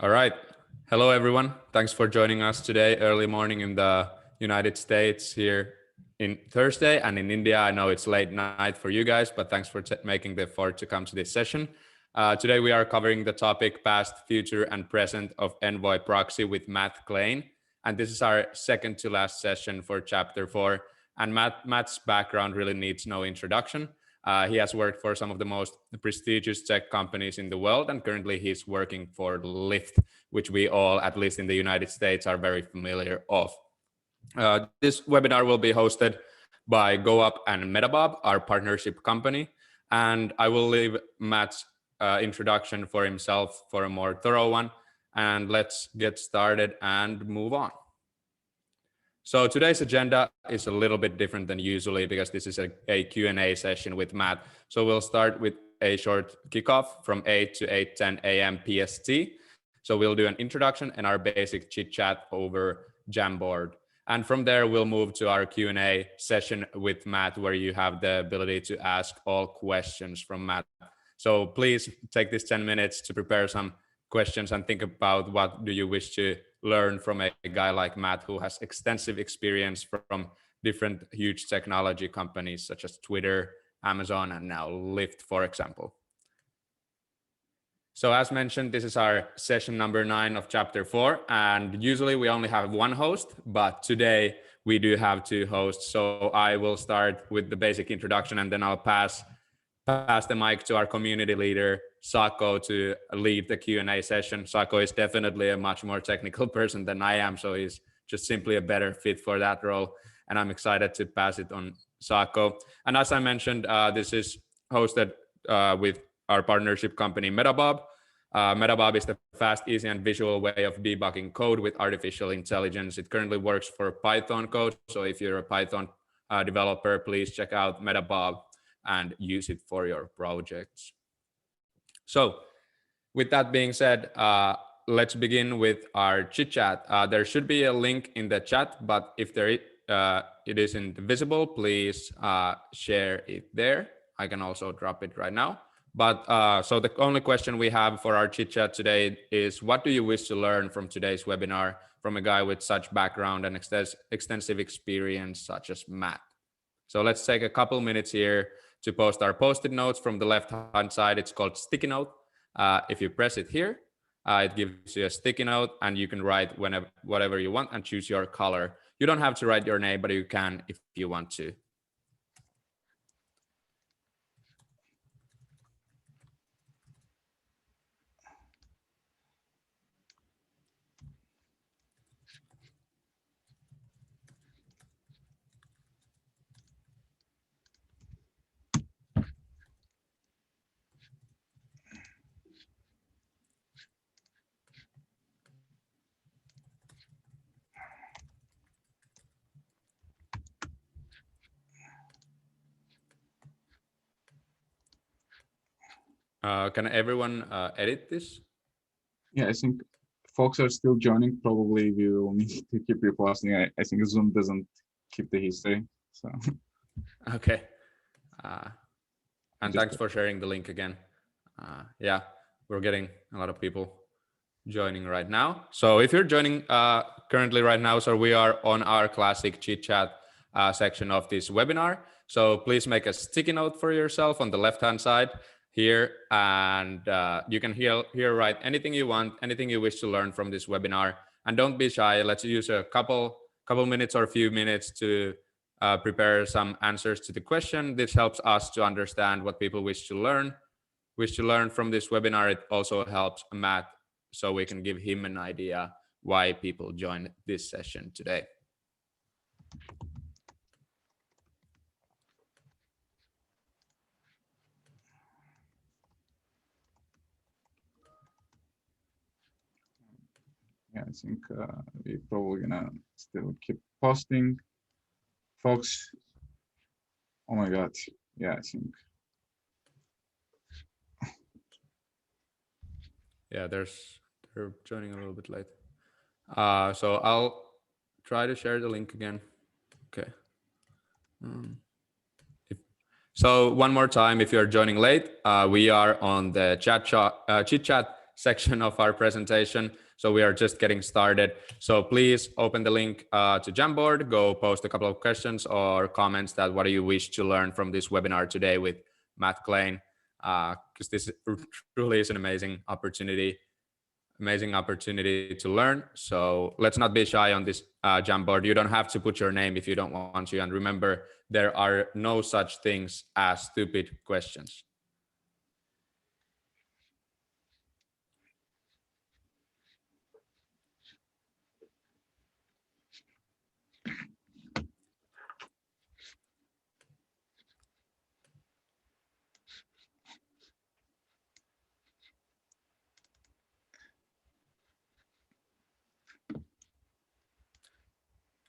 All right. Hello, everyone. Thanks for joining us today, early morning in the United States here in Thursday, and in India. I know it's late night for you guys, but thanks for making the effort to come to this session. Today, we are covering the topic past, future, and present of Envoy Proxy with Matt Klein. And this is our second to last session for chapter 4. And Matt's background really needs no introduction. He has worked for some of the most prestigious tech companies in the world, and currently he's working for Lyft, which we all, at least in the United States, are very familiar of. This webinar will be hosted by GoUp and Metabob, our partnership company, and I will leave Matt's introduction for himself for a more thorough one, and let's get started and move on. So today's agenda is a little bit different than usually because this is a Q&A session with Matt. So we'll start with a short kickoff from 8 to 8:10 a.m. PST. So we'll do an introduction and our basic chit chat over Jamboard. And from there, we'll move to our Q&A session with Matt, where you have the ability to ask all questions from Matt. So please take this 10 minutes to prepare some questions and think about what do you wish to learn from a guy like Matt, who has extensive experience from different huge technology companies such as Twitter, Amazon, and now Lyft, for example. So as mentioned, this is our session number 9 of chapter 4, and usually we only have one host, but today we do have 2 hosts. So I will start with the basic introduction, and then I'll pass the mic to our community leader, Sako, to lead the Q&A session. Sako is definitely a much more technical person than I am, so he's just simply a better fit for that role. And I'm excited to pass it on Sako. And as I mentioned, this is hosted with our partnership company, Metabob. Metabob is the fast, easy, and visual way of debugging code with artificial intelligence. It currently works for Python code. So if you're a Python developer, please check out Metabob and use it for your projects. So with that being said, let's begin with our chit chat. There should be a link in the chat, but if it isn't visible, please share it there. I can also drop it right now. But so the only question we have for our chit chat today is, what do you wish to learn from today's webinar from a guy with such background and extensive experience such as Matt? So let's take a couple minutes here to post our post-it notes. From the left-hand side, it's called sticky note. If you press it here, it gives you a sticky note, and you can write whatever you want and choose your color. You don't have to write your name, but you can if you want to. Can everyone edit this? Yeah, I think folks are still joining. Probably we will need to keep reposting. I think Zoom doesn't keep the history. So. Okay. And thanks for sharing the link again. Yeah, we're getting a lot of people joining right now. So if you're joining currently right now, so we are on our classic chit chat section of this webinar. So please make a sticky note for yourself on the left-hand side here, and you can here write anything you want, anything you wish to learn from this webinar, and don't be shy. Let's use a couple minutes or a few minutes to prepare some answers to the question. This helps us to understand what people wish to learn from this webinar. It also helps Matt, so we can give him an idea why people joined this session today. Yeah, I think we're probably gonna still keep posting. Folks, oh my God. Yeah, I think. Yeah, they're joining a little bit late. So I'll try to share the link again. Okay. So one more time, if you're joining late, we are on the chit chat section of our presentation. So we are just getting started. So please open the link to Jamboard, go post a couple of questions or comments that what do you wish to learn from this webinar today with Matt Klein, because this truly is an amazing opportunity to learn. So let's not be shy on this Jamboard. You don't have to put your name if you don't want to. And remember, there are no such things as stupid questions.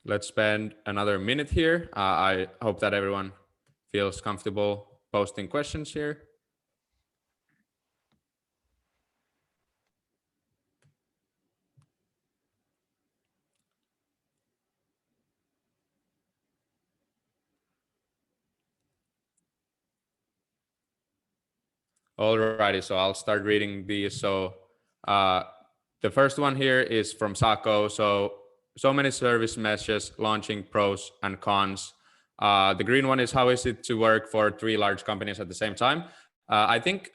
Let's spend another minute here. I hope that everyone feels comfortable posting questions here. Alrighty, so I'll start reading these. So the first one here is from Sako. So many service meshes launching pros and cons. The green one is how is it to work for 3 large companies at the same time? I think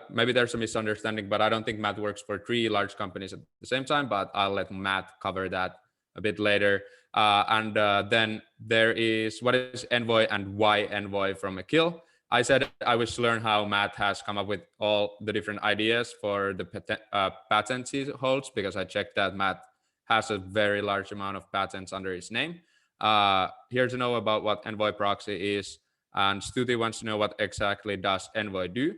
maybe there's a misunderstanding, but I don't think Matt works for 3 large companies at the same time, but I'll let Matt cover that a bit later. Then there is what is Envoy and why Envoy from Akil. I said I wish to learn how Matt has come up with all the different ideas for the patents he holds, because I checked that Matt has a very large amount of patents under his name. Here to know about what Envoy Proxy is, and Stuti wants to know what exactly does Envoy do.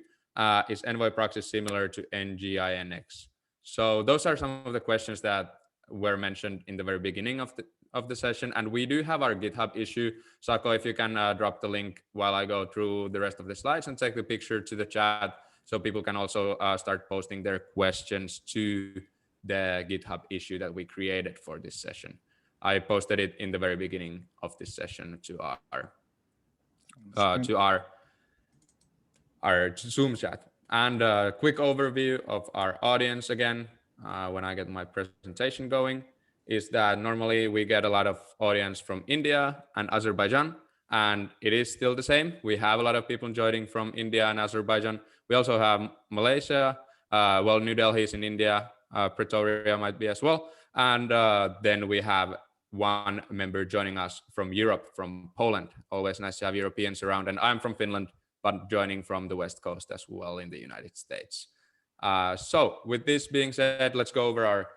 Is Envoy Proxy similar to NGINX? So those are some of the questions that were mentioned in the very beginning of the session, and we do have our GitHub issue. Sako, if you can drop the link while I go through the rest of the slides and take the picture to the chat, so people can also start posting their questions to the GitHub issue that we created for this session. I posted it in the very beginning of this session to our Zoom chat. And a quick overview of our audience again, when I get my presentation going, is that normally we get a lot of audience from India and Azerbaijan, and it is still the same. We have a lot of people joining from India and Azerbaijan. We also have Malaysia, well, New Delhi is in India, Pretoria might be as well. And then we have one member joining us from Europe, from Poland. Always nice to have Europeans around. And I'm from Finland, but joining from the West Coast as well in the United States. So with this being said, let's go over our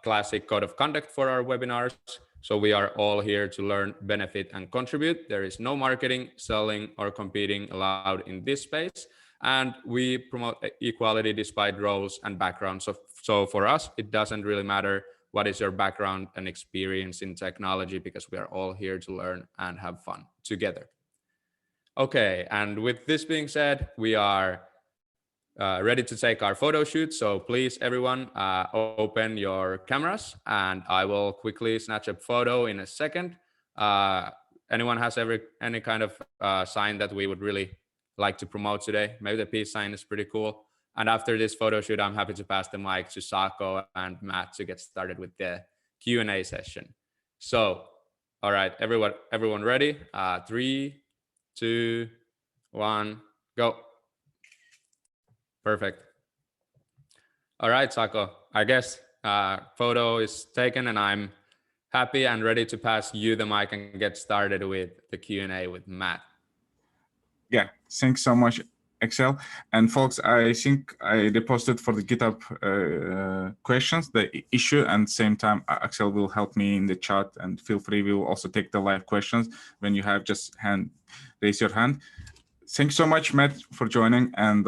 classic code of conduct for our webinars. So we are all here to learn, benefit, and contribute. There is no marketing, selling, or competing allowed in this space. And we promote equality despite roles and backgrounds. So for us, it doesn't really matter what is your background and experience in technology, because we are all here to learn and have fun together. Okay, and with this being said, we are ready to take our photo shoot. So please, everyone, open your cameras and I will quickly snatch a photo in a second. Anyone has any kind of sign that we would really like to promote today? Maybe the peace sign is pretty cool. And after this photo shoot, I'm happy to pass the mic to Sako and Matt to get started with the Q&A session. So, all right, everyone ready? 3, 2, 1, go. Perfect. All right, Sako, I guess photo is taken and I'm happy and ready to pass you the mic and get started with the Q&A with Matt. Yeah, thanks so much, Axel. And folks, I think I deposited for the GitHub questions, the issue, and same time, Axel will help me in the chat, and feel free, we will also take the live questions. When you have, just raise your hand. Thanks so much, Matt, for joining. And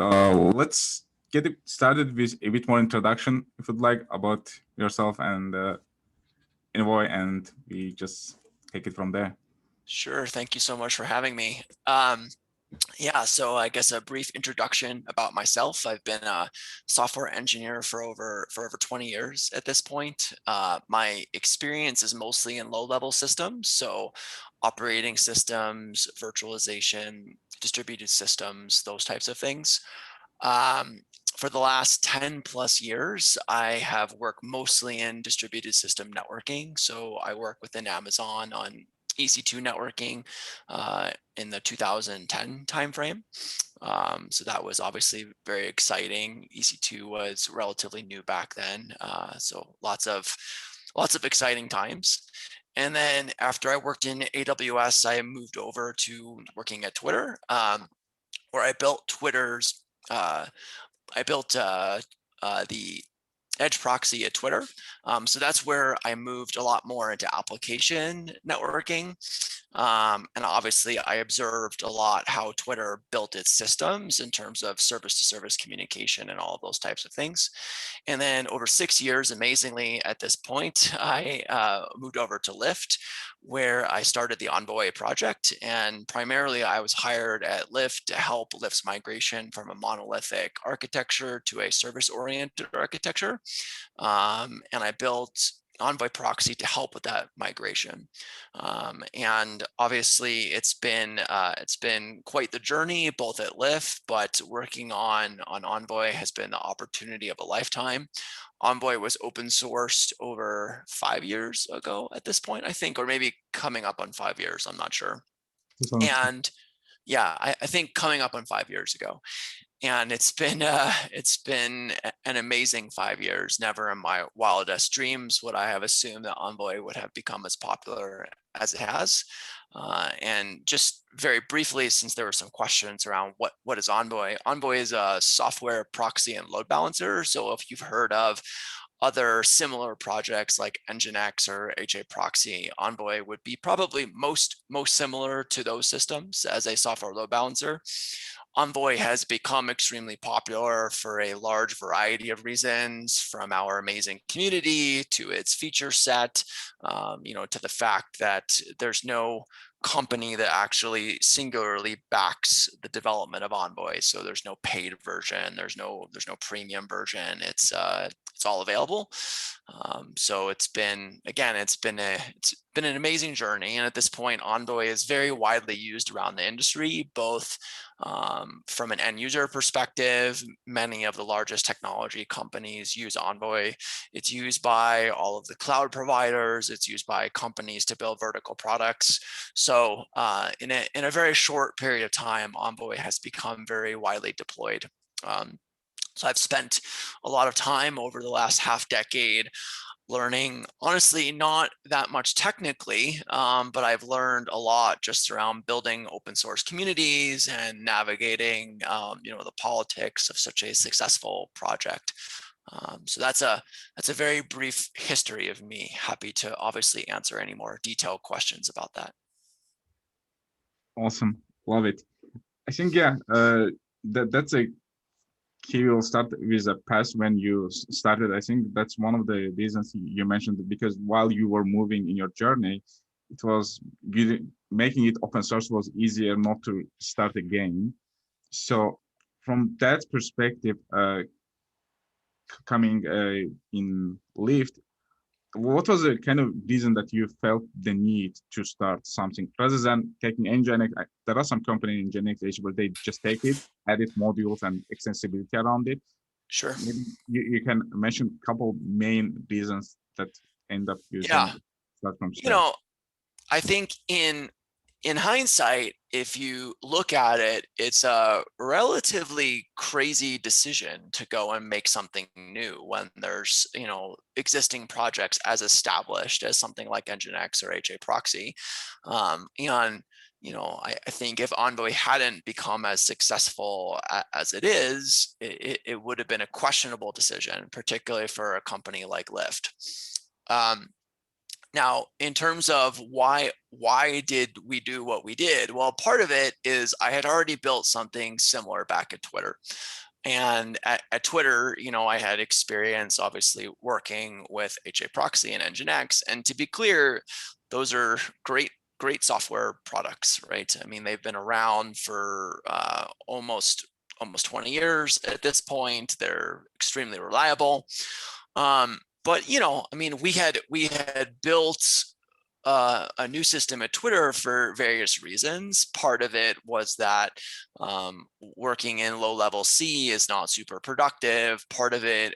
let's get it started with a bit more introduction, if you'd like, about yourself and Envoy, and we just take it from there. Sure. Thank you so much for having me. Yeah, so I guess a brief introduction about myself. I've been a software engineer for over 20 years at this point. My experience is mostly in low-level systems, so operating systems, virtualization, distributed systems, those types of things. for the last 10 plus years, I have worked mostly in distributed system networking. So I work within Amazon on EC2 networking in the 2010 timeframe. So that was obviously very exciting. EC2 was relatively new back then. So lots of exciting times. And then after I worked in AWS, I moved over to working at Twitter, where I built Twitter's, I built the Edge proxy at Twitter. So that's where I moved a lot more into application networking. And obviously I observed a lot how Twitter built its systems in terms of service-to-service communication and all of those types of things. And then over 6 years, amazingly, at this point, I moved over to Lyft, where I started the Envoy project. And primarily I was hired at Lyft to help Lyft's migration from a monolithic architecture to a service-oriented architecture. And I built Envoy Proxy to help with that migration. And obviously it's been quite the journey, both at Lyft, but working on Envoy has been the opportunity of a lifetime. Envoy was open sourced over 5 years ago at this point, I think, or maybe coming up on 5 years, I'm not sure. And yeah, I think coming up on 5 years ago. And it's been an amazing 5 years. Never in my wildest dreams would I have assumed that Envoy would have become as popular as it has. And just very briefly, since there were some questions around what is Envoy? Envoy is a software proxy and load balancer. So if you've heard of other similar projects like Nginx or HA Proxy, Envoy would be probably most similar to those systems as a software load balancer. Envoy has become extremely popular for a large variety of reasons, from our amazing community to its feature set, to the fact that there's no company that actually singularly backs the development of Envoy. So there's no paid version, there's no premium version. It's all available. So it's been an amazing journey. And at this point, Envoy is very widely used around the industry, both from an end user perspective. Many of the largest technology companies use Envoy. It's used by all of the cloud providers. It's used by companies to build vertical products. So in a very short period of time, Envoy has become very widely deployed. So I've spent a lot of time over the last half decade learning, honestly, not that much technically, but I've learned a lot just around building open source communities and navigating, the politics of such a successful project. So that's a very brief history of me. Happy to obviously answer any more detailed questions about that. Awesome, love it. I think that's a key. Will start with a past when you started. I think that's one of the reasons you mentioned, because while you were moving in your journey, it was making it open source was easier not to start again. So from that perspective, coming in Lyft, what was the kind of reason that you felt the need to start something rather than taking Nginx? There are some companies in Nginx where they just take it, edit modules and extensibility around it. Sure. Maybe you can mention a couple main reasons that end up using start from scratch. I think in hindsight, if you look at it, it's a relatively crazy decision to go and make something new when there's, existing projects as established as something like Nginx or HA Proxy. I think if Envoy hadn't become as successful as it is, it would have been a questionable decision, particularly for a company like Lyft. Now, in terms of why did we do what we did? Well, part of it is I had already built something similar back at Twitter. And at Twitter, I had experience obviously working with HA Proxy and Nginx. And to be clear, those are great software products, right? I mean, they've been around for almost 20 years at this point. They're extremely reliable. But we had built a new system at Twitter for various reasons. Part of it was that working in low-level C is not super productive. Part of it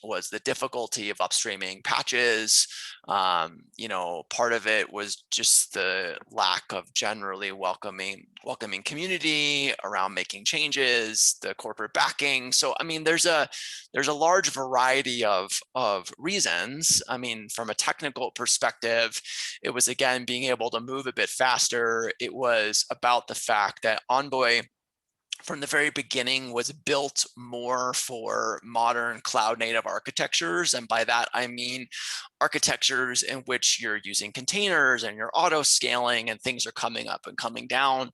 was the difficulty of upstreaming patches. Part of it was just the lack of generally welcoming community around making changes, the corporate backing. So I mean, there's a large variety of reasons. I mean, from a technical perspective, it was again being able to move a bit faster. It was about the fact that Envoy from the very beginning was built more for modern cloud native architectures. And by that, I mean architectures in which you're using containers and you're auto scaling and things are coming up and coming down.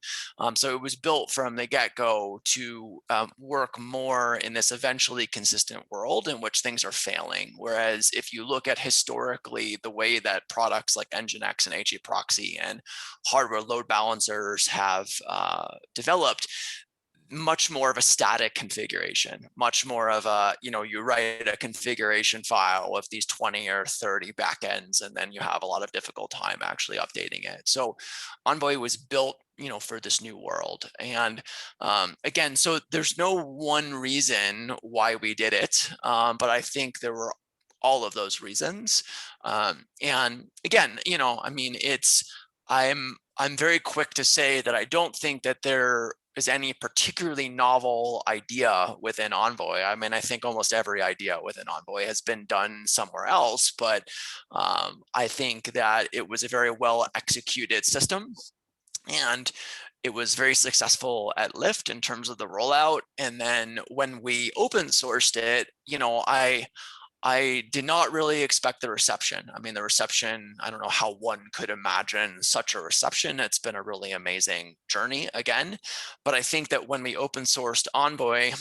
So it was built from the get-go to work more in this eventually consistent world in which things are failing. Whereas if you look at historically the way that products like Nginx and HA Proxy and hardware load balancers have developed, much more of a static configuration, much more of a, you write a configuration file with these 20 or 30 backends, and then you have a lot of difficult time actually updating it. So Envoy was built, for this new world. And again, so there's no one reason why we did it, but I think there were all of those reasons. And again, I mean, I'm very quick to say that I don't think that there is any particularly novel idea within Envoy. I mean, I think almost every idea within Envoy has been done somewhere else, but I think that it was a very well executed system, and it was very successful at Lyft in terms of the rollout. And then when we open sourced it, I did not really expect the reception. I mean, the reception, I don't know how one could imagine such a reception. It's been a really amazing journey again. But I think that when we open sourced Envoy,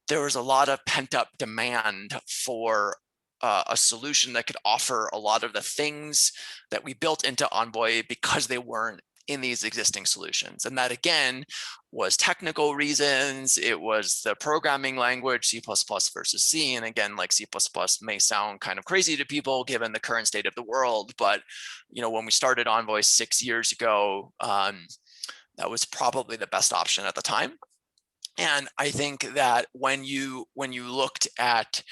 there was a lot of pent up demand for a solution that could offer a lot of the things that we built into Envoy because they weren't in these existing solutions. And that again was technical reasons. It was the programming language, C++ versus C. And again, like C++ may sound kind of crazy to people given the current state of the world. But, when we started Envoy 6 years ago, that was probably the best option at the time. And I think that when you looked at,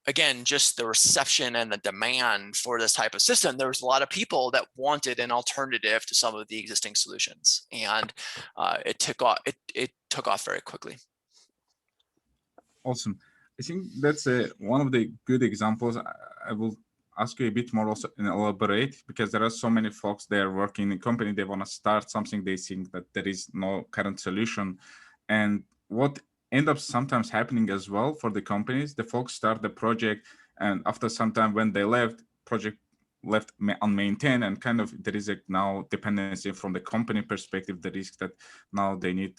again, just the reception and the demand for this type of system, there was a lot of people that wanted an alternative to some of the existing solutions, and it took off. It took off very quickly. Awesome. I think that's one of the good examples. I will ask you a bit more also and elaborate, because there are so many folks that are working in a company, they want to start something, they think that there is no current solution. And what end up sometimes happening as well for the companies, the folks start the project, and after some time when they left, project left unmaintained, and kind of there is a now dependency from the company perspective, the risk that now they need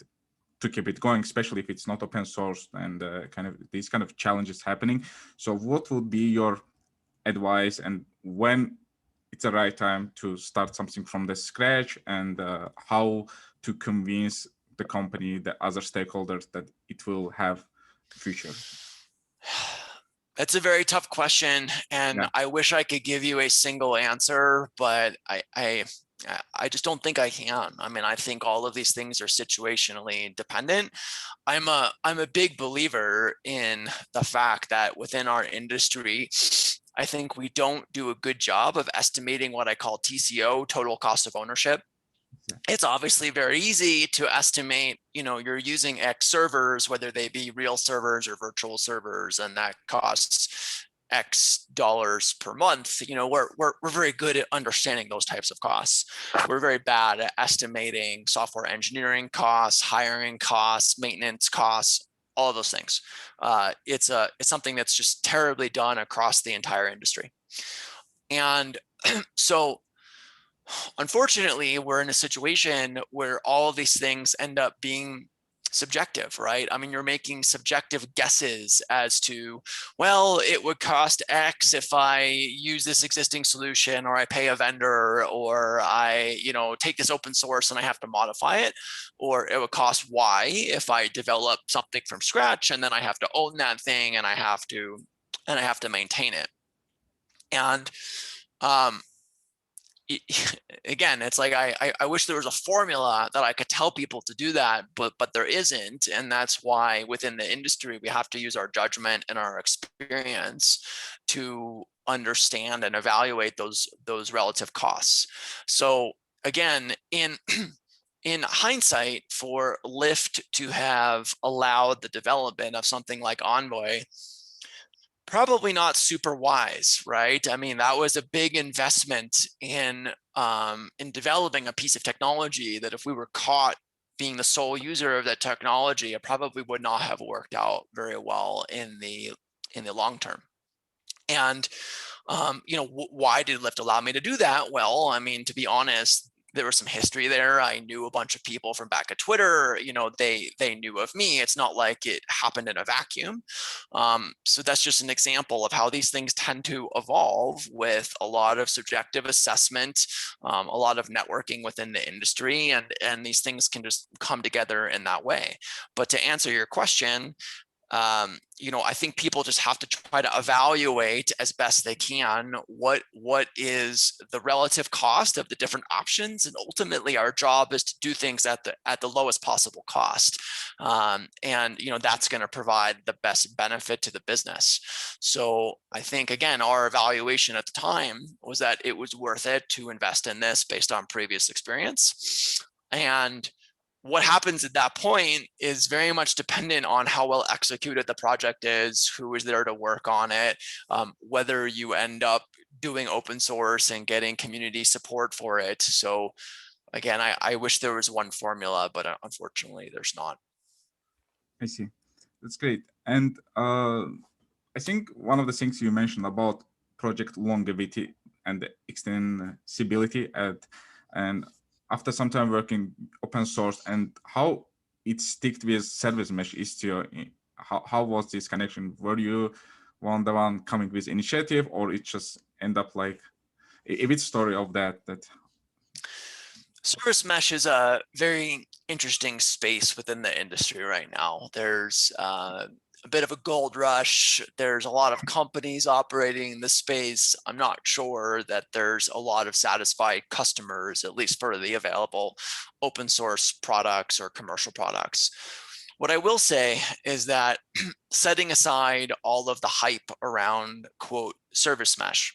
to keep it going, especially if it's not open source, and kind of these kind of challenges happening. So what would be your advice, and when it's the right time to start something from the scratch, and how to convince the company, the other stakeholders, that it will have future? That's a very tough question, and Yeah. I wish I could give you a single answer, but I just don't think I can. I mean, I think all of these things are situationally dependent. I'm a big believer in the fact that within our industry, I think we don't do a good job of estimating what I call TCO, total cost of ownership. It's obviously very easy to estimate, you're using X servers, whether they be real servers or virtual servers, and that costs X dollars per month. We're very good at understanding those types of costs. We're very bad at estimating software engineering costs, hiring costs, maintenance costs, all of those things. It's something that's just terribly done across the entire industry. And so unfortunately, we're in a situation where all of these things end up being subjective, right? I mean, you're making subjective guesses as to, well, it would cost X if I use this existing solution, or I pay a vendor, or I, take this open source and I have to modify it, or it would cost Y if I develop something from scratch and then I have to own that thing and I have to maintain it. And again, it's like I wish there was a formula that I could tell people to do that, but there isn't, and that's why within the industry we have to use our judgment and our experience to understand and evaluate those relative costs. So again, in in hindsight, for Lyft to have allowed the development of something like Envoy, probably not super wise, right? I mean, that was a big investment in developing a piece of technology that if we were caught being the sole user of that technology, it probably would not have worked out very well in the long term. And you know, why did Lyft allow me to do that? Well, I mean, to be honest, there was some history there. I knew a bunch of people from back at Twitter. You know, they knew of me. It's not like it happened in a vacuum. So that's just an example of how these things tend to evolve with a lot of subjective assessment, a lot of networking within the industry, and these things can just come together in that way. But to answer your question, you know, I think people just have to try to evaluate as best they can what is the relative cost of the different options, and ultimately our job is to do things at the lowest possible cost, and you know, that's going to provide the best benefit to the business. So I think, again, our evaluation at the time was that it was worth it to invest in this based on previous experience, and what happens at that point is very much dependent on how well executed the project is, who is there to work on it, whether you end up doing open source and getting community support for it. So again, I wish there was one formula, but unfortunately there's not. I see. That's great. And I think one of the things you mentioned about project longevity and extensibility and after some time working open source and how it sticked with service mesh Istio, how was this connection? Were you the one coming with initiative, or it just end up like a bit story of that? Service mesh is a very interesting space within the industry right now. There's a bit of a gold rush. There's a lot of companies operating in this space. I'm not sure that there's a lot of satisfied customers, at least for the available open source products or commercial products. What I will say is that setting aside all of the hype around, quote, service mesh,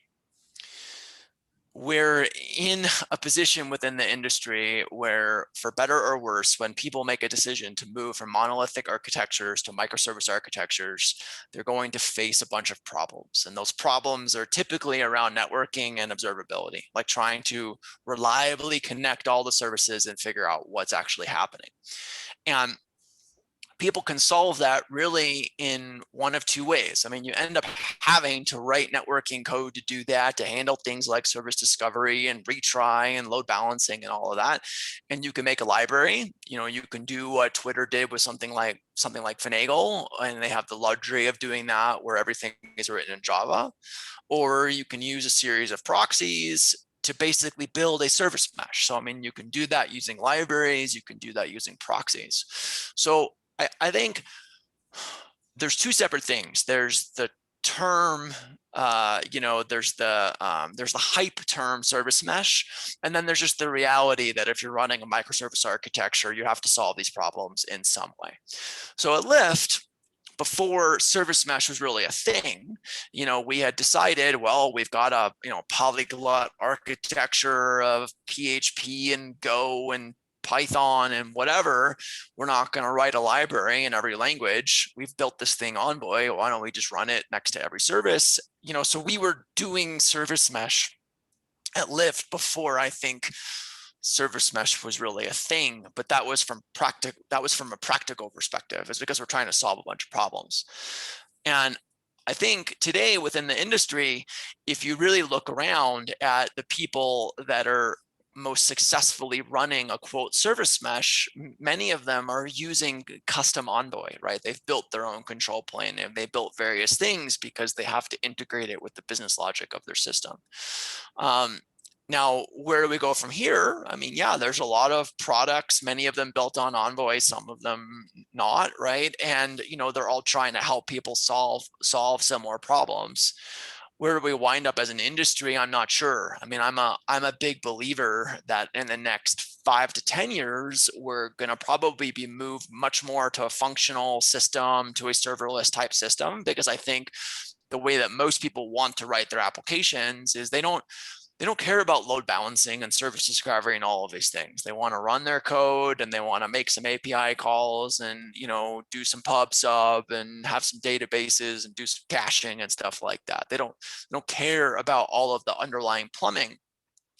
we're in a position within the industry where, for better or worse, when people make a decision to move from monolithic architectures to microservice architectures, they're going to face a bunch of problems. And those problems are typically around networking and observability, like trying to reliably connect all the services and figure out what's actually happening. And people can solve that really in one of two ways. I mean, you end up having to write networking code to do that, to handle things like service discovery and retry and load balancing and all of that. And you can make a library. You know, you can do what Twitter did with something like Finagle, and they have the luxury of doing that where everything is written in Java. Or you can use a series of proxies to basically build a service mesh. So, I mean, you can do that using libraries, you can do that using proxies. So I think there's two separate things. There's the term, you know, there's the hype term service mesh, and then there's just the reality that if you're running a microservice architecture, you have to solve these problems in some way. So at Lyft, before service mesh was really a thing, you know, we had decided, well, we've got a, you know, polyglot architecture of PHP and Go and Python and whatever. We're not going to write a library in every language. We've built this thing Envoy. Why don't we just run it next to every service? You know, so we were doing service mesh at Lyft before I think service mesh was really a thing, but that was from a practical perspective. It's because we're trying to solve a bunch of problems. And I think today within the industry, if you really look around at the people that are most successfully running a quote service mesh, many of them are using custom Envoy, right? They've built their own control plane and they built various things because they have to integrate it with the business logic of their system. Now, where do we go from here? I mean, yeah, there's a lot of products, many of them built on Envoy, some of them not, right? And, you know, they're all trying to help people solve similar problems. where do we wind up as an industry? I'm not sure. I mean, I'm a big believer that in the next 5 to 10 years, we're going to probably be moved much more to a functional system, to a serverless type system, because I think the way that most people want to write their applications is they don't care about load balancing and service discovery and all of these things. They want to run their code and they want to make some API calls and, do some pub sub and have some databases and do some caching and stuff like that. They don't care about all of the underlying plumbing.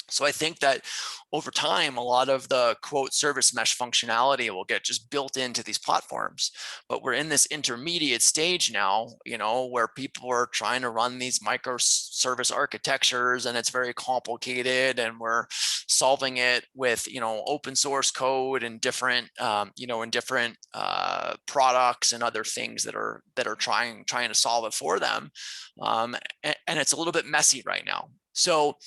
So I think that over time, a lot of the quote service mesh functionality will get just built into these platforms. But we're in this intermediate stage now, where people are trying to run these microservice architectures, and it's very complicated, and we're solving it with, open source code and different, products and other things that are trying to solve it for them. And it's a little bit messy right now. So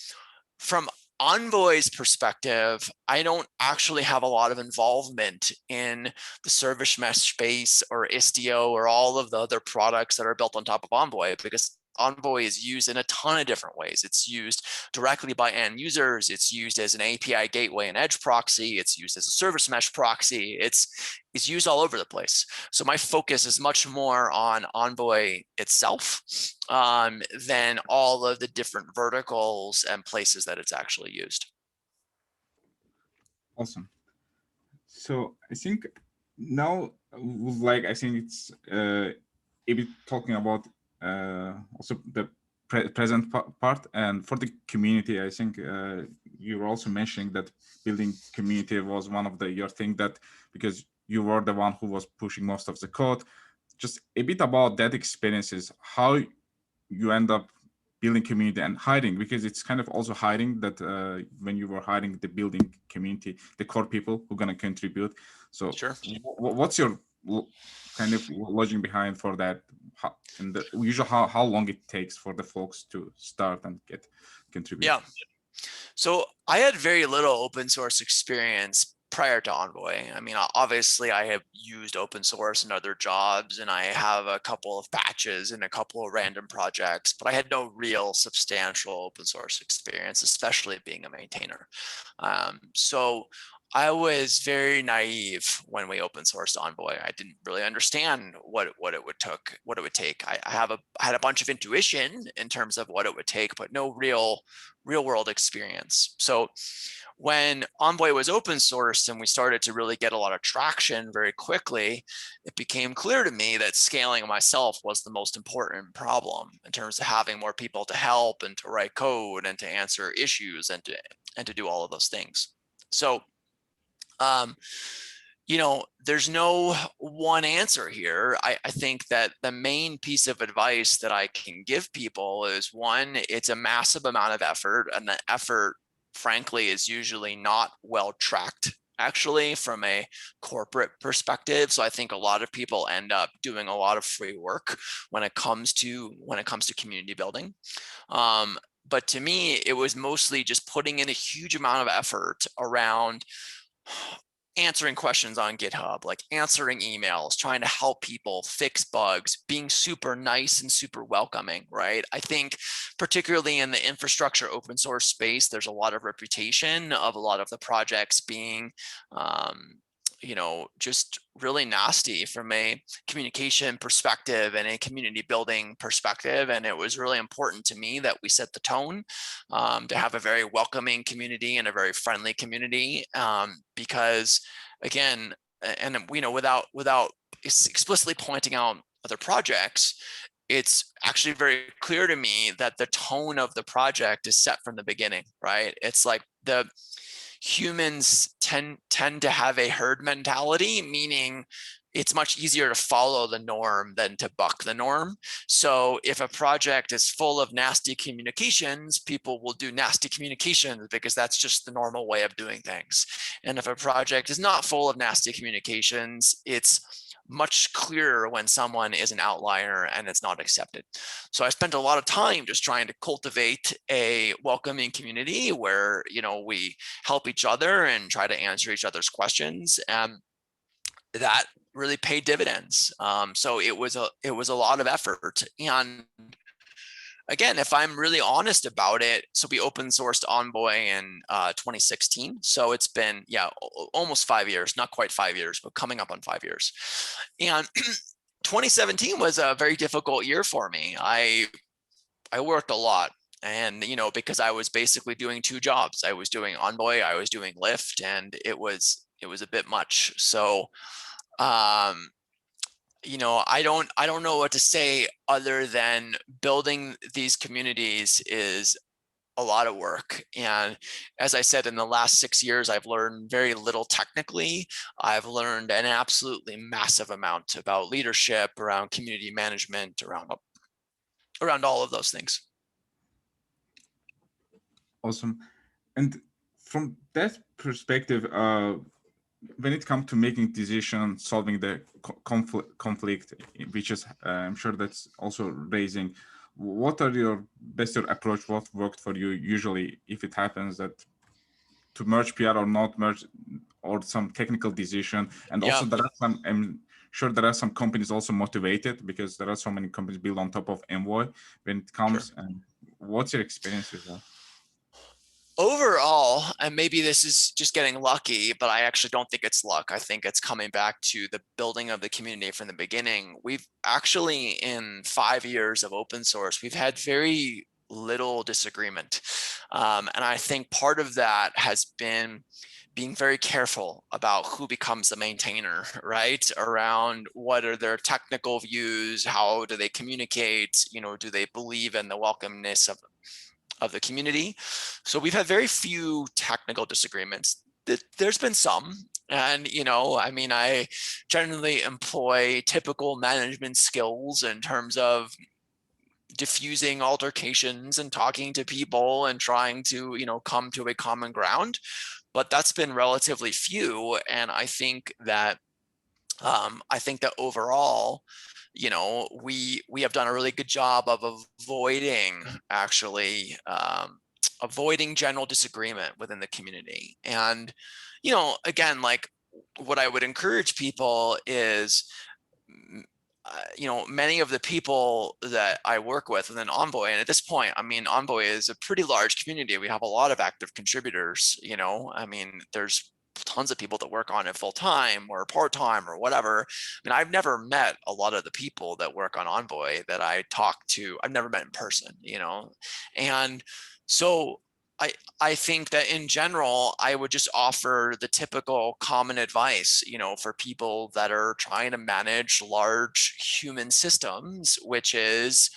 from Envoy's perspective, I don't actually have a lot of involvement in the service mesh space or Istio or all of the other products that are built on top of Envoy, because Envoy is used in a ton of different ways. It's used directly by end users. It's used as an API gateway and edge proxy. It's used as a service mesh proxy. It's used all over the place. So my focus is much more on Envoy itself than all of the different verticals and places that it's actually used. Awesome. So I think now, I think it's a bit talking about also the present part, and for the community. I think you were also mentioning that building community was one of your thing, that because you were the one who was pushing most of the code. Just a bit about that experiences, how you end up building community and hiring, because it's kind of also hiring that when you were hiring the building community, the core people who are going to contribute. So sure. What's your kind of logic behind for that? And usually how long it takes for the folks to start and get contribute? Yeah. So I had very little open source experience prior to Envoy. I mean, obviously I have used open source in other jobs, and I have a couple of patches and a couple of random projects, but I had no real substantial open source experience, especially being a maintainer. So I was very naive when we open sourced Envoy. I didn't really understand what it would take. I had a bunch of intuition in terms of what it would take, but no real world experience. So when Envoy was open sourced and we started to really get a lot of traction very quickly, it became clear to me that scaling myself was the most important problem in terms of having more people to help and to write code and to answer issues and to do all of those things. So there's no one answer here. I think that the main piece of advice that I can give people is, one, it's a massive amount of effort, and the effort, frankly, is usually not well tracked, actually, from a corporate perspective. So I think a lot of people end up doing a lot of free work when it comes to community building. But to me, it was mostly just putting in a huge amount of effort around answering questions on GitHub, like answering emails, trying to help people fix bugs, being super nice and super welcoming, right? I think particularly in the infrastructure open source space, there's a lot of reputation of a lot of the projects being just really nasty from a communication perspective and a community building perspective. And it was really important to me that we set the tone to have a very welcoming community and a very friendly community, because again, and without explicitly pointing out other projects, it's actually very clear to me that the tone of the project is set from the beginning, right? It's like the humans tend to have a herd mentality, meaning it's much easier to follow the norm than to buck the norm. So if a project is full of nasty communications, people will do nasty communications because that's just the normal way of doing things. And if a project is not full of nasty communications, it's much clearer when someone is an outlier and it's not accepted. So I spent a lot of time just trying to cultivate a welcoming community where, we help each other and try to answer each other's questions. And that really paid dividends. So it was a lot of effort. And again, if I'm really honest about it, so we open sourced Envoy in 2016. So it's been, yeah, almost 5 years, not quite 5 years, but coming up on 5 years. And 2017 was a very difficult year for me. I worked a lot. And, you know, because I was basically doing 2 jobs. I was doing Envoy, I was doing Lyft, and it was a bit much. So, you know, I don't know what to say other than building these communities is a lot of work. And as I said, in the last 6 years, I've learned very little technically. I've learned an absolutely massive amount about leadership, around community management, around all of those things. Awesome. And from that perspective, when it comes to making decisions, solving the conflict, which is, I'm sure that's also raising, what are your best approach? What worked for you usually if it happens that to merge PR or not merge, or some technical decision? And also there are some, I'm sure there are some companies also motivated because there are so many companies built on top of Envoy when it comes. Sure. And what's your experience with that? Overall, and maybe this is just getting lucky, but I actually don't think it's luck. I think it's coming back to the building of the community from the beginning. We've actually, in 5 years of open source, we've had very little disagreement. And I think part of that has been being very careful about who becomes the maintainer, right? Around what are their technical views, how do they communicate, you know, do they believe in the welcomeness of the community. So we've had very few technical disagreements. There's been some, and, you know, I mean, I generally employ typical management skills in terms of diffusing altercations and talking to people and trying to, you know, come to a common ground. But that's been relatively few. And I think that overall, you know, we have done a really good job of avoiding actually avoiding general disagreement within the community. And, you know, again, like what I would encourage people is, you know, many of the people that I work with within Envoy, and at this point, I mean, Envoy is a pretty large community. We have a lot of active contributors, you know, I mean, there's tons of people that work on it full time or part time or whatever. I mean, I've never met a lot of the people that work on Envoy that I talk to. I've never met in person, you know, and so I think that in general, I would just offer the typical common advice, you know, for people that are trying to manage large human systems, which is,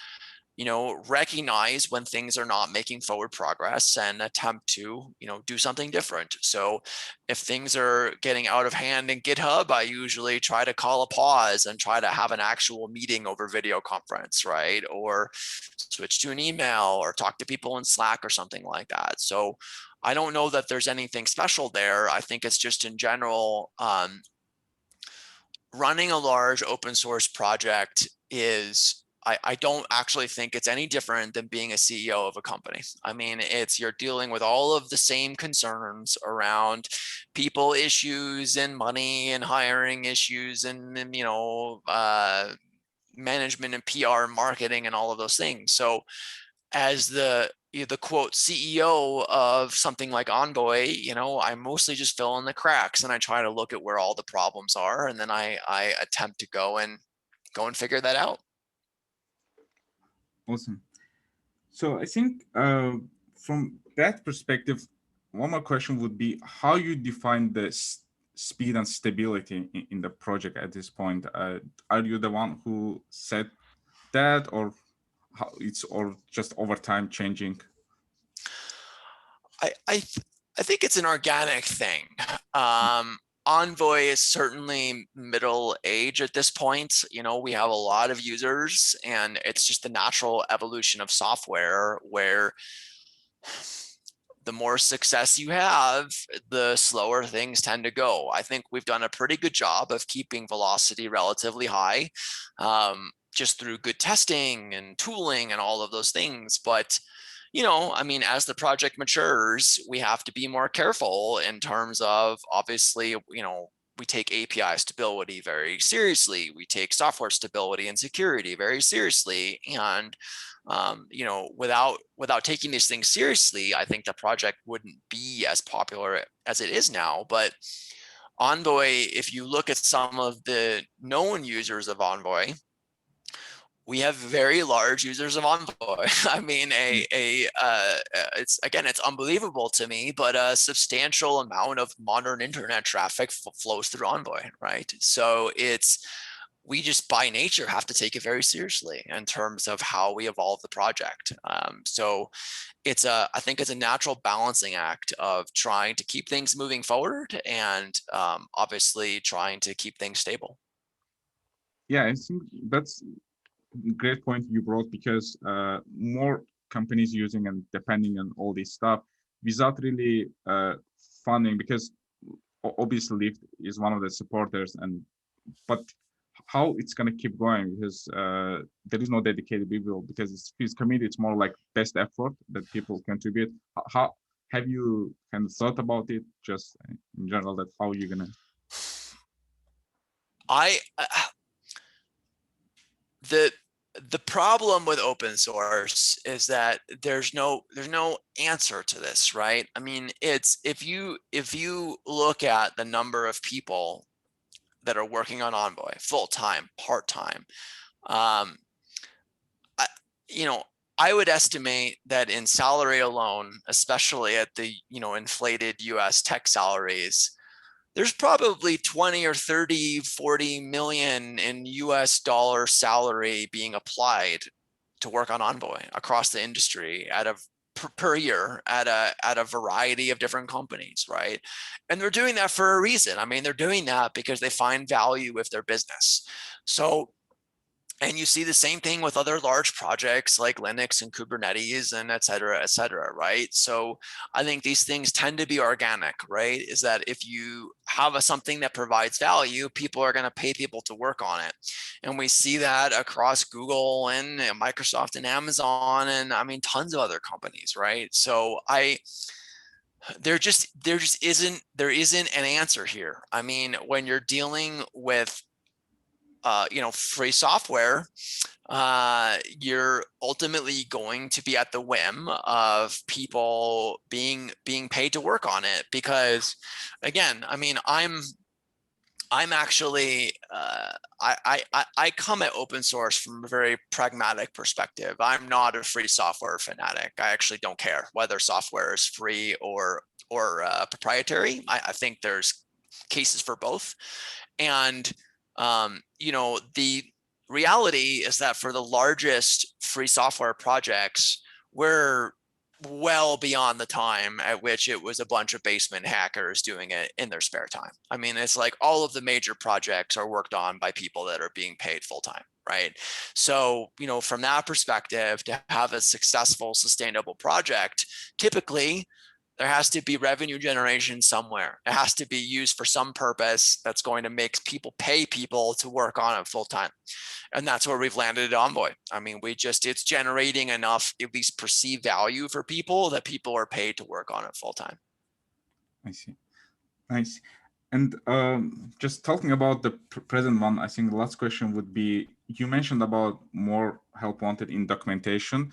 you know, recognize when things are not making forward progress and attempt to, you know, do something different. So if things are getting out of hand in GitHub, I usually try to call a pause and try to have an actual meeting over video conference, right? Or switch to an email or talk to people in Slack or something like that. So I don't know that there's anything special there. I think it's just in general, running a large open source project is, I don't actually think it's any different than being a CEO of a company. I mean, you're dealing with all of the same concerns around people issues and money and hiring issues and you know, management and PR and marketing and all of those things. So as the quote CEO of something like Envoy, you know, I mostly just fill in the cracks and I try to look at where all the problems are, and then I attempt to go and figure that out. Awesome. So I think from that perspective, one more question would be how you define the speed and stability in the project at this point. Are you the one who set that, or how it's or just over time changing? I think it's an organic thing. Envoy is certainly middle age at this point. You know, we have a lot of users, and it's just the natural evolution of software where the more success you have, the slower things tend to go. I think we've done a pretty good job of keeping velocity relatively high, just through good testing and tooling and all of those things. But you know, I mean, as the project matures, we have to be more careful in terms of, obviously, you know, we take API stability very seriously. We take software stability and security very seriously. And you know, without taking these things seriously, I think the project wouldn't be as popular as it is now. But Envoy, if you look at some of the known users of Envoy, we have very large users of Envoy. I mean, it's again, it's unbelievable to me, but a substantial amount of modern internet traffic flows through Envoy, right? So we just by nature have to take it very seriously in terms of how we evolve the project. So I think it's a natural balancing act of trying to keep things moving forward and obviously trying to keep things stable. Yeah, I think that's great point you brought, because more companies using and depending on all this stuff without really funding, because obviously Lyft is one of the supporters, but how it's going to keep going, because there is no dedicated people, because it's community, it's more like best effort that people contribute. How have you kind of thought about it, just in general, that how you're gonna the problem with open source is that there's no answer to this, right? I mean, it's if you look at the number of people that are working on Envoy full-time, part-time, you know, I would estimate that in salary alone, especially at the, you know, inflated US tech salaries, there's probably 20 or 30, 40 million in US dollar salary being applied to work on Envoy across the industry per year at a variety of different companies, right? And they're doing that for a reason. I mean, they're doing that because they find value with their business. So, and you see the same thing with other large projects like Linux and Kubernetes and et cetera, right? So I think these things tend to be organic, right? Is that if you have something that provides value, people are going to pay people to work on it. And we see that across Google and Microsoft and Amazon and I mean, tons of other companies, right? So there just isn't an answer here. I mean, when you're dealing with you know, free software, you're ultimately going to be at the whim of people being paid to work on it. Because again, I mean, I'm actually I come at open source from a very pragmatic perspective. I'm not a free software fanatic. I actually don't care whether software is free or proprietary. I think there's cases for both. And you know, the reality is that for the largest free software projects, we're well beyond the time at which it was a bunch of basement hackers doing it in their spare time. I mean, it's like all of the major projects are worked on by people that are being paid full time, right? So, you know, from that perspective, to have a successful, sustainable project, typically there has to be revenue generation somewhere. It has to be used for some purpose that's going to make people pay people to work on it full time. And that's where we've landed at Envoy. I mean, it's generating enough, at least perceived value for people that people are paid to work on it full time. I see. Nice. And just talking about the present one, I think the last question would be, you mentioned about more help wanted in documentation.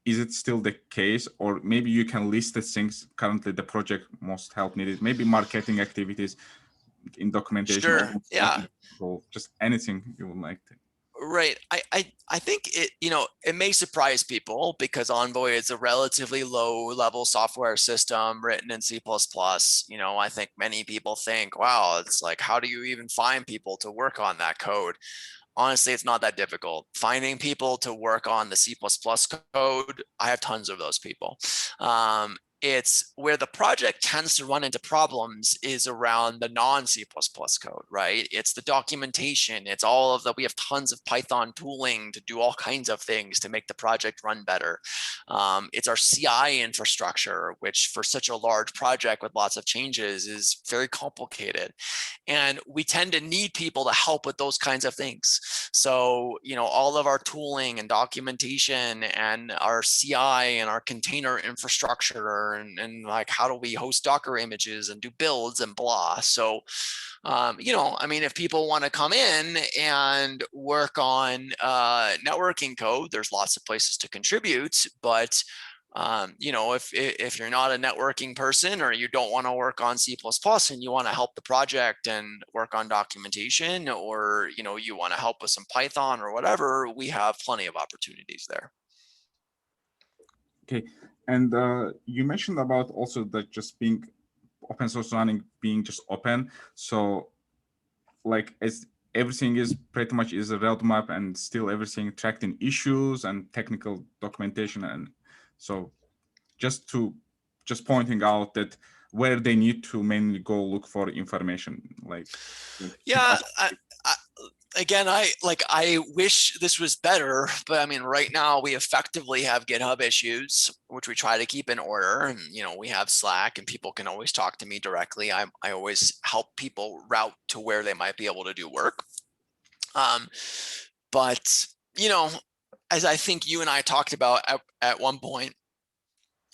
Is it still the case, or maybe you can list the things currently the project most help needed, maybe marketing activities in documentation? Sure. Yeah. Or just anything you would like to. Right. I think it, you know, it may surprise people because Envoy is a relatively low level software system written in C++. You know, I think many people think, wow, it's like, how do you even find people to work on that code? Honestly, it's not that difficult. Finding people to work on the C++ code, I have tons of those people. It's where the project tends to run into problems is around the non-C++ code, right? It's the documentation. It's all of the, we have tons of Python tooling to do all kinds of things to make the project run better. It's our CI infrastructure, which for such a large project with lots of changes is very complicated. And we tend to need people to help with those kinds of things. So, you know, all of our tooling and documentation and our CI and our container infrastructure Docker and like, how do we host Docker images and do builds and blah. So, you know, I mean, if people want to come in and work on networking code, there's lots of places to contribute, but you know, if you're not a networking person or you don't want to work on C++ and you want to help the project and work on documentation, or, you know, you want to help with some Python or whatever, we have plenty of opportunities there. Okay, and you mentioned about also that just being open source running, being just open. So like as everything is pretty much is a roadmap and still everything tracked in issues and technical documentation. And so just pointing out that where they need to mainly go look for information, like yeah, again, I wish this was better, but I mean, right now we effectively have GitHub Issues, which we try to keep in order. And, you know, we have Slack and people can always talk to me directly. I always help people route to where they might be able to do work. But, you know, as I think you and I talked about at one point,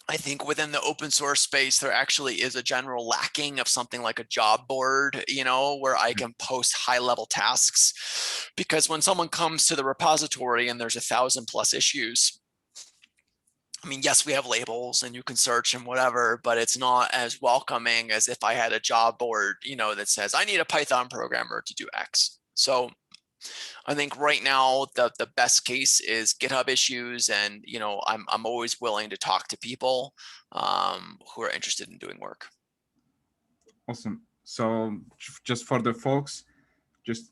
I think within the open source space, there actually is a general lacking of something like a job board, you know, where I can post high level tasks. Because when someone comes to the repository and there's 1,000+ issues, I mean, yes, we have labels and you can search and whatever, but it's not as welcoming as if I had a job board, you know, that says I need a Python programmer to do X. So I think right now the best case is GitHub Issues, and you know, I'm always willing to talk to people who are interested in doing work. Awesome. So just for the folks, just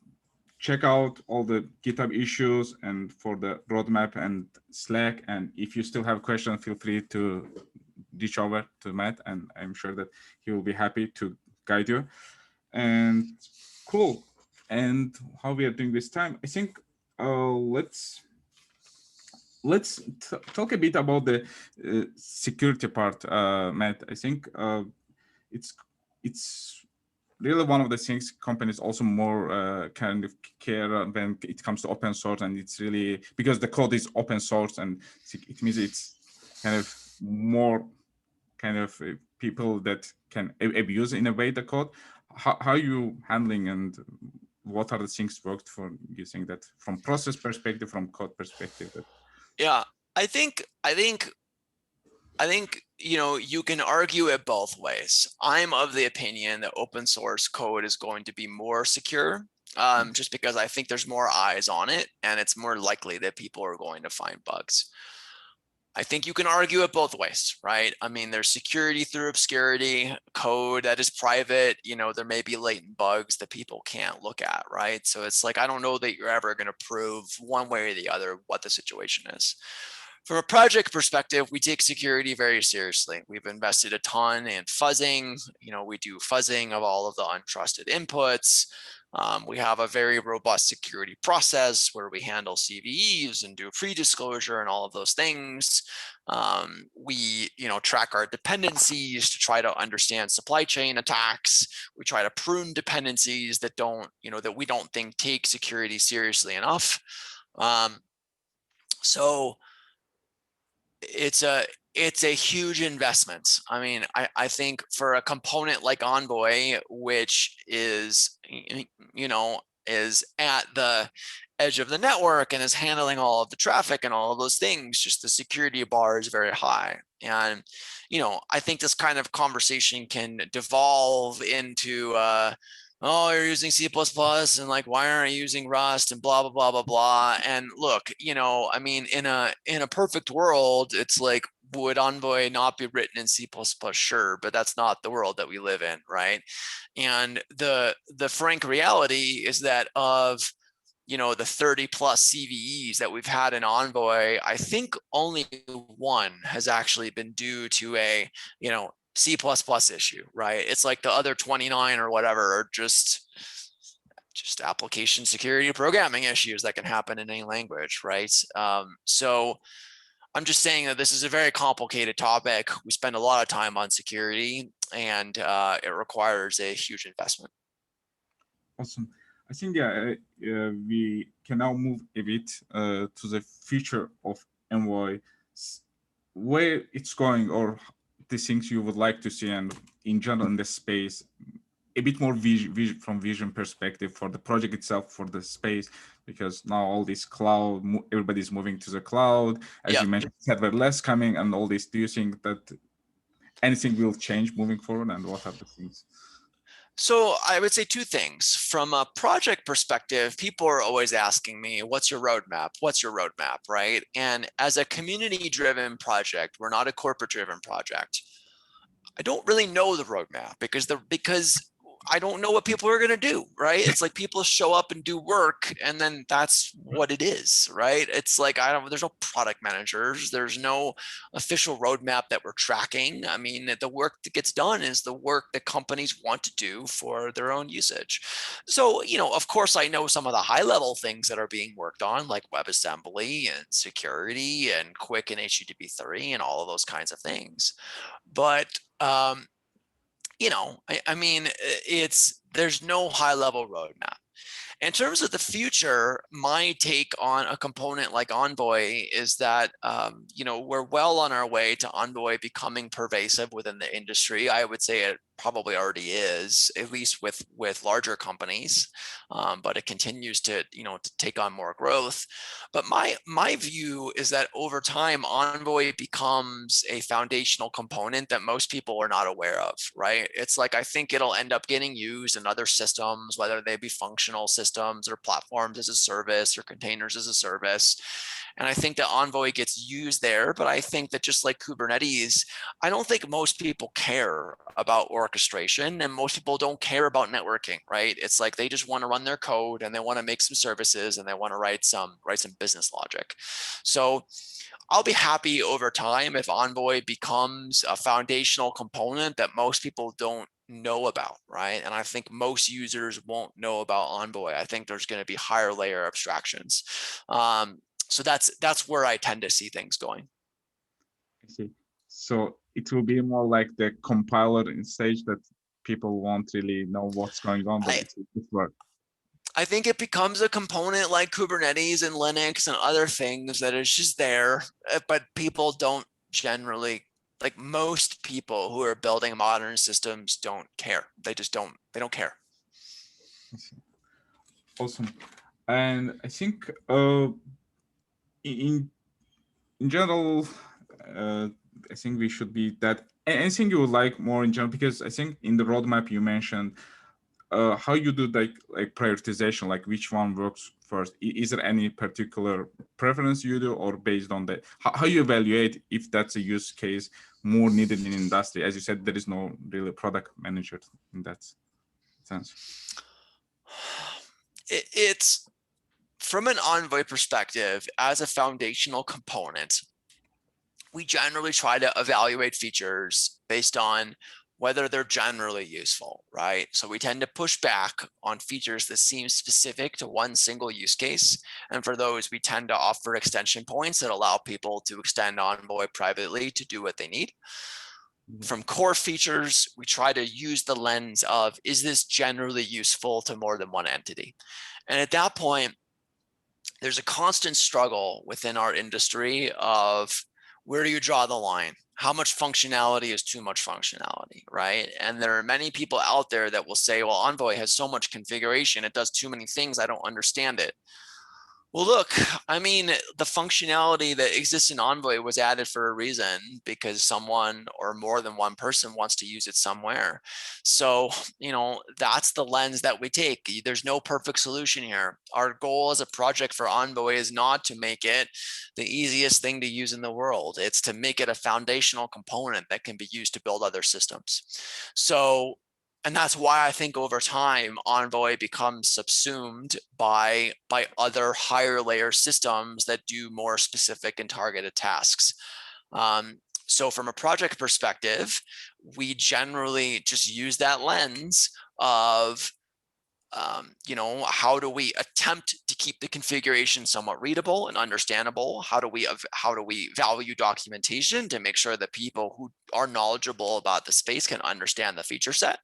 check out all the GitHub issues and for the roadmap and Slack. And if you still have questions, feel free to reach over to Matt, and I'm sure that he will be happy to guide you. And cool. And how we are doing this time, I think let's talk a bit about the security part, Matt. I think it's really one of the things companies also more kind of care when it comes to open source, and it's really because the code is open source, and it means it's kind of more kind of people that can abuse in a way the code. How are you handling, and what are the things worked for you think that from process perspective, from code perspective? Yeah, I think, you know, you can argue it both ways. I'm of the opinion that open source code is going to be more secure, just because I think there's more eyes on it and it's more likely that people are going to find bugs. I think you can argue it both ways, right? I mean, there's security through obscurity, code that is private, you know, there may be latent bugs that people can't look at, right? So it's like, I don't know that you're ever going to prove one way or the other what the situation is. From a project perspective, we take security very seriously. We've invested a ton in fuzzing. You know, we do fuzzing of all of the untrusted inputs. We have a very robust security process where we handle CVEs and do pre-disclosure and all of those things. We, you know, track our dependencies to try to understand supply chain attacks. We try to prune dependencies that don't, you know, that we don't think take security seriously enough. So it's a huge investment. I mean, I think for a component like Envoy, which is, you know, is at the edge of the network and is handling all of the traffic and all of those things, just the security bar is very high. And, you know, I think this kind of conversation can devolve into, oh, you're using C++ and like, why aren't you using Rust and blah, blah, blah, blah, blah. And look, you know, I mean, in a perfect world, it's like, would Envoy not be written in C++? Sure, but that's not the world that we live in, right? And the frank reality is that of, you know, the 30+ CVEs that we've had in Envoy, I think only one has actually been due to a, you know, C++ issue, right? It's like the other 29 or whatever are just application security programming issues that can happen in any language, right? So I'm just saying that this is a very complicated topic. We spend a lot of time on security, and it requires a huge investment. Awesome. I think we can now move a bit to the future of Envoy, where it's going, or the things you would like to see, and in general in the space, a bit more vision perspective for the project itself, for the space, because now all this cloud, everybody's moving to the cloud, as you mentioned, serverless coming and all this. Do you think that anything will change moving forward, and what are the things? So I would say two things. From a project perspective, people are always asking me, what's your roadmap? What's your roadmap, right? And as a community-driven project, we're not a corporate-driven project. I don't really know the roadmap because I don't know what people are going to do, right? It's like people show up and do work, and then that's what it is, right? It's like, there's no product managers. There's no official roadmap that we're tracking. I mean, the work that gets done is the work that companies want to do for their own usage. So, of course, I know some of the high level things that are being worked on, like WebAssembly and security and Quick and HTTP3 and all of those kinds of things. But, I mean, there's no high level roadmap. In terms of the future, my take on a component like Envoy is that, we're well on our way to Envoy becoming pervasive within the industry. I would say it probably already is, at least with larger companies, but it continues to take on more growth. But my view is that over time, Envoy becomes a foundational component that most people are not aware of, right? It's like, I think it'll end up getting used in other systems, whether they be functional systems or platforms as a service or containers as a service. And I think that Envoy gets used there, but I think that just like Kubernetes, I don't think most people care about orchestration, and most people don't care about networking, right? It's like they just want to run their code and they want to make some services and they want to write some business logic. So I'll be happy over time if Envoy becomes a foundational component that most people don't know about, right? And I think most users won't know about Envoy. I think there's going to be higher layer abstractions. So that's where I tend to see things going. I see. So it will be more like the compiler in stage that people won't really know what's going on, but it will work. I think it becomes a component like Kubernetes and Linux and other things that is just there, but people don't generally, like most people who are building modern systems don't care. They don't care. Awesome. And I think in general, I think we should be that. Anything you would like more in general, because I think in the roadmap you mentioned how you do like prioritization, like which one works first. Is there any particular preference you do, or based on the how you evaluate if that's a use case more needed in industry? As you said, there is no really product manager in that sense. It's from an Envoy perspective, as a foundational component, we generally try to evaluate features based on whether they're generally useful, right? So we tend to push back on features that seem specific to one single use case. And for those, we tend to offer extension points that allow people to extend Envoy privately to do what they need. From core features, we try to use the lens of, is this generally useful to more than one entity? And at that point, there's a constant struggle within our industry of, where do you draw the line? How much functionality is too much functionality, right? And there are many people out there that will say, well, Envoy has so much configuration, it does too many things, I don't understand it. Well, look, I mean, the functionality that exists in Envoy was added for a reason, because someone or more than one person wants to use it somewhere. So, that's the lens that we take. There's no perfect solution here. Our goal as a project for Envoy is not to make it the easiest thing to use in the world. It's to make it a foundational component that can be used to build other systems. So, and that's why I think over time, Envoy becomes subsumed by other higher layer systems that do more specific and targeted tasks. So from a project perspective, we generally just use that lens of, how do we attempt to keep the configuration somewhat readable and understandable? How do we value documentation to make sure that people who are knowledgeable about the space can understand the feature set?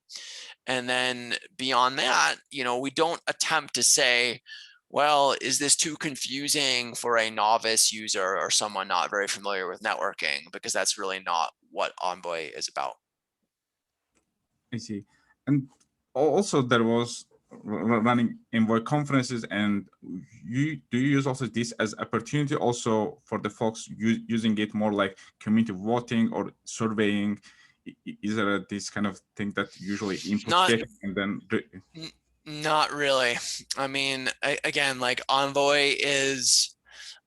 And then beyond that, we don't attempt to say, well, is this too confusing for a novice user or someone not very familiar with networking? Because that's really not what Envoy is about. I see. And also there was running Envoy conferences, and do you use also this as opportunity also for the folks using it more like community voting or surveying? Is there this kind of thing that usually input get and then? Not really. I mean, again, like Envoy is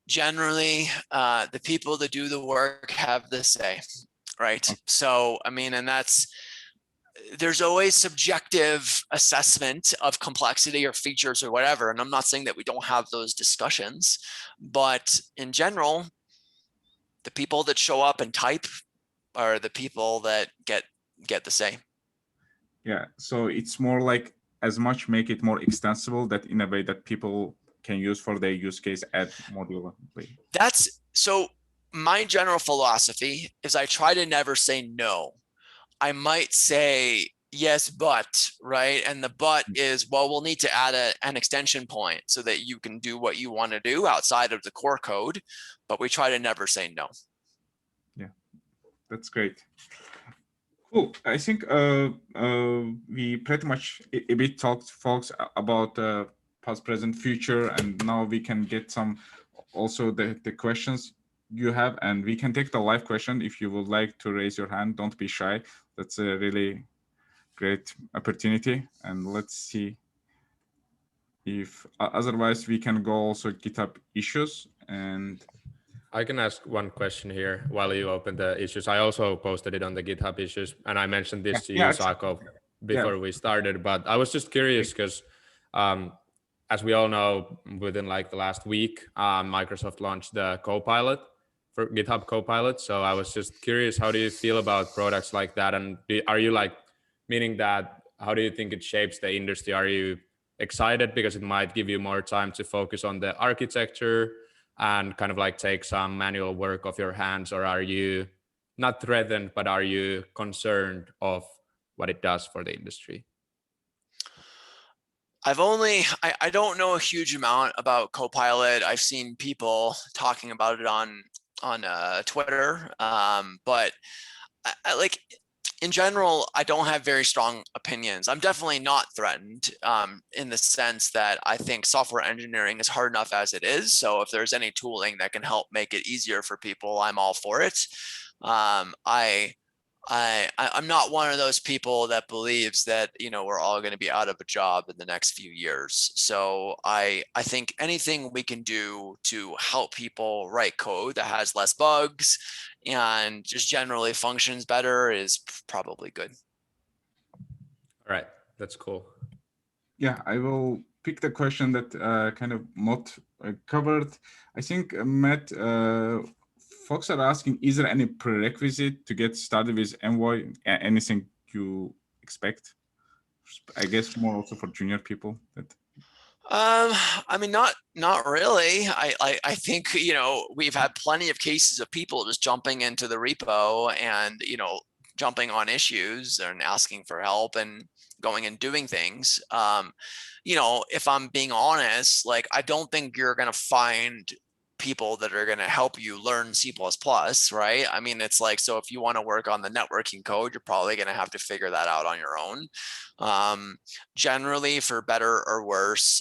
generally the people that do the work have the say, right? So, I mean, and there's always subjective assessment of complexity or features or whatever. And I'm not saying that we don't have those discussions, but in general, the people that show up and type are the people that get the say. Yeah, so it's more like as much make it more extensible that in a way that people can use for their use case, add module. That's so my general philosophy is I try to never say no. I might say yes, but, right? And the but is, well, we'll need to add an extension point so that you can do what you want to do outside of the core code, but we try to never say no. Yeah, that's great. Cool. I think we pretty much a bit talked, folks, about past, present, future, and now we can get some also the questions you have, and we can take the live question if you would like to raise your hand. Don't be shy. That's a really great opportunity. And let's see if otherwise we can go also GitHub issues. And I can ask one question here while you open the issues. I also posted it on the GitHub issues, and I mentioned this to you, Sako, before we started. But I was just curious because, as we all know, within like the last week, Microsoft launched the Copilot for GitHub Copilot. So I was just curious, how do you feel about products like that? And are you like, meaning that, how do you think it shapes the industry? Are you excited because it might give you more time to focus on the architecture and kind of like take some manual work off your hands? Or are you not threatened, but are you concerned of what it does for the industry? I don't know a huge amount about Copilot. I've seen people talking about it on Twitter, but I like, in general, I don't have very strong opinions. I'm definitely not threatened in the sense that I think software engineering is hard enough as it is. So if there's any tooling that can help make it easier for people, I'm all for it. I'm not one of those people that believes that, you know, we're all going to be out of a job in the next few years. So I think anything we can do to help people write code that has less bugs and just generally functions better is probably good. All right, that's cool. Yeah, I will pick the question that kind of not covered. I think, Matt, folks are asking, is there any prerequisite to get started with Envoy? Anything you expect? I guess more also for junior people. I mean, not really. I think, you know, we've had plenty of cases of people just jumping into the repo and, you know, jumping on issues and asking for help and going and doing things. You know, if I'm being honest, like, I don't think you're going to find people that are going to help you learn C++, right? I mean, it's like, so if you want to work on the networking code, you're probably going to have to figure that out on your own. Generally, for better or worse,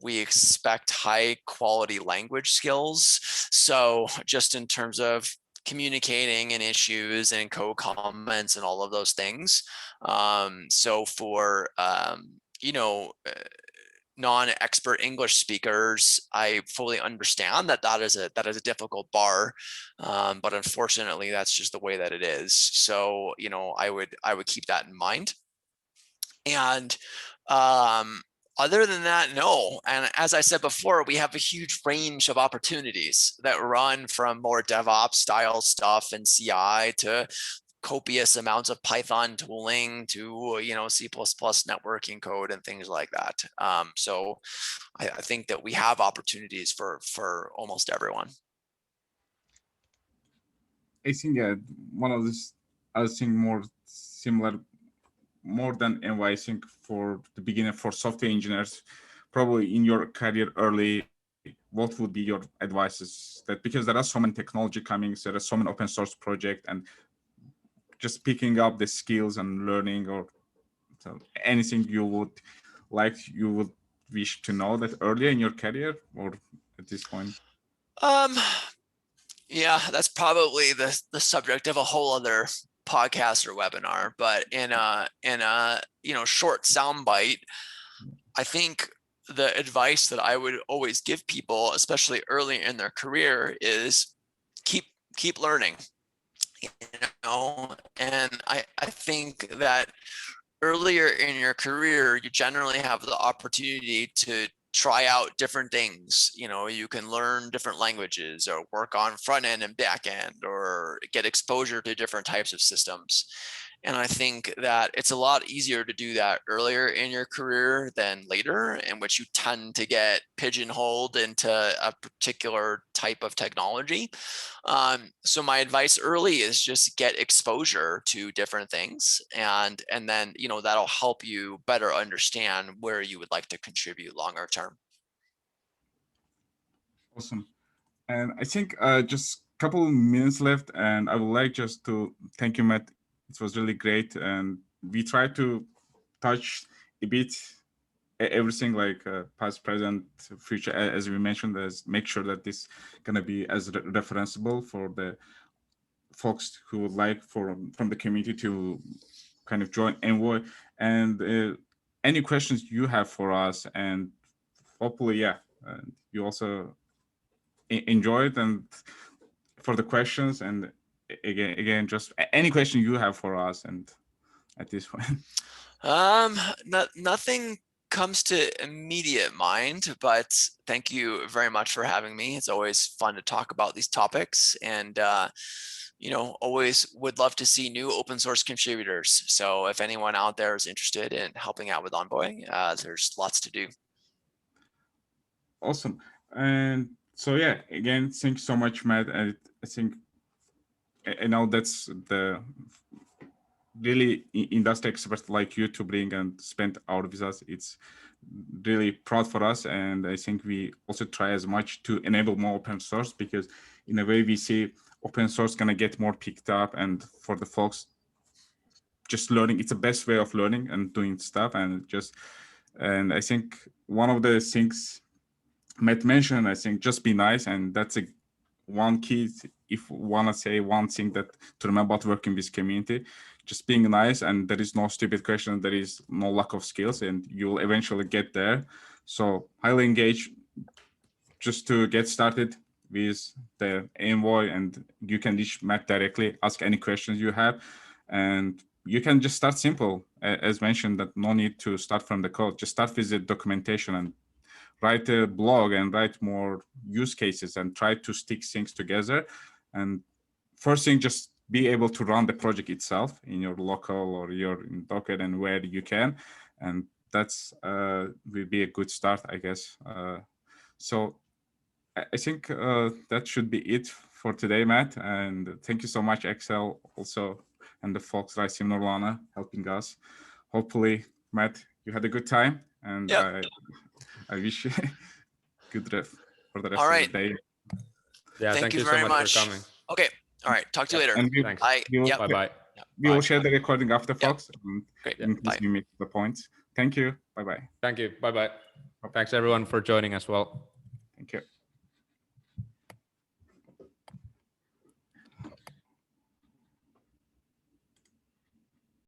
we expect high quality language skills. So just in terms of communicating in issues and code comments and all of those things. So for, you know, non-expert English speakers, I fully understand that that is a difficult bar, but unfortunately, that's just the way that it is. So, you know, I would keep that in mind. And other than that, no. And as I said before, we have a huge range of opportunities that run from more DevOps style stuff and CI to copious amounts of Python tooling to, you know, C++ networking code and things like that. So I think that we have opportunities for almost everyone. I think one of this, I think more similar, more than Envoy, I think for the beginner, for software engineers, probably in your career early, what would be your advices? That because there are so many technology coming, there are so many open source projects, and just picking up the skills and learning, or so anything you would wish to know that earlier in your career or at this point? Yeah, that's probably the subject of a whole other podcast or webinar, but in a short soundbite, I think the advice that I would always give people, especially early in their career, is keep learning. And I think that earlier in your career, you generally have the opportunity to try out different things. You can learn different languages or work on front end and back end or get exposure to different types of systems. And I think that it's a lot easier to do that earlier in your career than later, in which you tend to get pigeonholed into a particular type of technology. So my advice early is just get exposure to different things, and then that'll help you better understand where you would like to contribute longer term. Awesome. And I think just a couple of minutes left, and I would like just to thank you, Matt. It was really great, and we tried to touch a bit everything, like past, present, future, as we mentioned, as make sure that this gonna be as referenceable for the folks who would like from the community to kind of join Envoy. And any questions you have for us, and hopefully, yeah, you also enjoy it, and for the questions, and again, just any question you have for us, and at this point. Nothing comes to immediate mind, but thank you very much for having me. It's always fun to talk about these topics, and always would love to see new open source contributors. So if anyone out there is interested in helping out with Envoy, there's lots to do. Awesome. And so, yeah, again, thanks so much, Matt. I think, that's the really industry expert like you to bring and spend hour with us. It's really proud for us. And I think we also try as much to enable more open source, because in a way we see open source gonna get more picked up, and for the folks just learning, it's the best way of learning and doing stuff. And I think one of the things Matt mentioned, I think just be nice, and that's one key. If want to say one thing that to remember about working with community, just being nice, and there is no stupid question, there is no lack of skills, and you'll eventually get there. So highly engaged just to get started with the Envoy, and you can reach Matt directly, ask any questions you have, and you can just start simple. As mentioned, that no need to start from the code, just start with the documentation and write a blog and write more use cases and try to stick things together. And first thing, just be able to run the project itself in your local or your in Docker and where you can. And that's will be a good start, I guess. So I think that should be it for today, Matt. And thank you so much, Axel, also, and the folks Raisim Norlana helping us. Hopefully, Matt, you had a good time, and Yep. I wish you good rest for the rest All of right. the day. Yeah, thank you very so much for coming. Okay. All right. Talk to you later. And Thanks. Yep. Bye-bye. We will share the recording after, Yep. folks. Great. In case you miss the points. Thank you. Bye-bye. Thank you. Bye-bye. Thanks everyone for joining as well.